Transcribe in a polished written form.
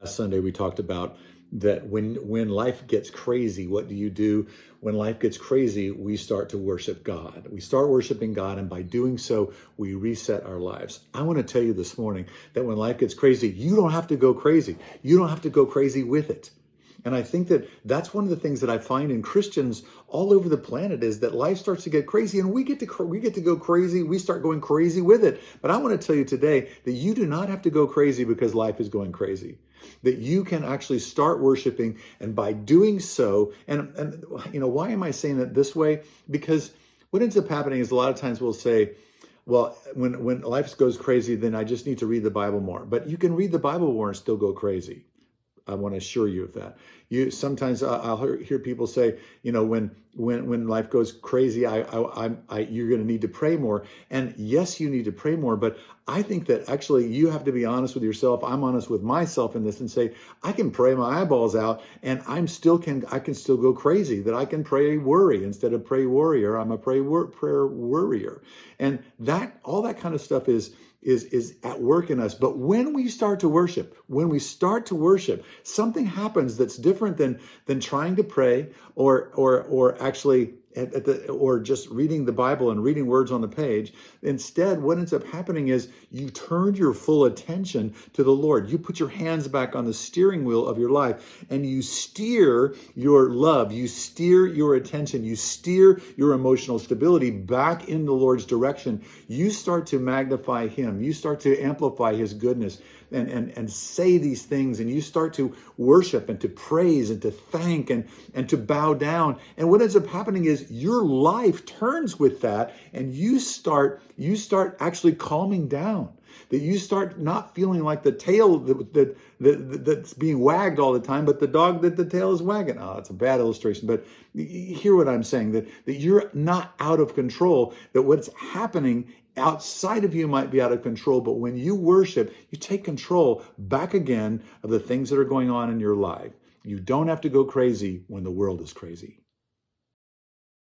Last Sunday we talked about that when life gets crazy, what do you do? When life gets crazy, we start to worship God. We start worshiping God, and by doing so, we reset our lives. I want to tell you this morning that when life gets crazy, you don't have to go crazy. You don't have to go crazy with it. And I think that that's one of the things that I find in Christians all over the planet is that life starts to get crazy, and we get to go crazy. We start going crazy with it. But I want to tell you today that you do not have to go crazy because life is going crazy. That you can actually start worshiping, and by doing so, and why am I saying it this way? Because what ends up happening is a lot of times we'll say, well, when life goes crazy, then I just need to read the Bible more. But you can read the Bible more and still go crazy. I want to assure you of that. You sometimes I'll hear people say, when life goes crazy, you're going to need to pray more. And yes, you need to pray more. But I think that actually you have to be honest with yourself. I'm honest with myself in this and say, I can pray my eyeballs out, and I can still go crazy. That I can pray worry instead of pray warrior. I'm a prayer worrier, and that all that kind of stuff is at work in us. But when we start to worship, something happens that's different than trying to pray or actually or just reading the Bible and reading words on the page. Instead, what ends up happening is you turn your full attention to the Lord. You put your hands back on the steering wheel of your life, and you steer your love, you steer your attention, you steer your emotional stability back in the Lord's direction. You start to magnify Him. You start to amplify His goodness and say these things, and you start to worship and to praise and to thank and to bow down. And what ends up happening is your life turns with that, and you start actually calming down. That you start not feeling like the tail that's being wagged all the time, but the dog that the tail is wagging. Oh, that's a bad illustration, but you hear what I'm saying, that you're not out of control, that what's happening outside of you might be out of control, but when you worship, you take control back again of the things that are going on in your life. You don't have to go crazy when the world is crazy.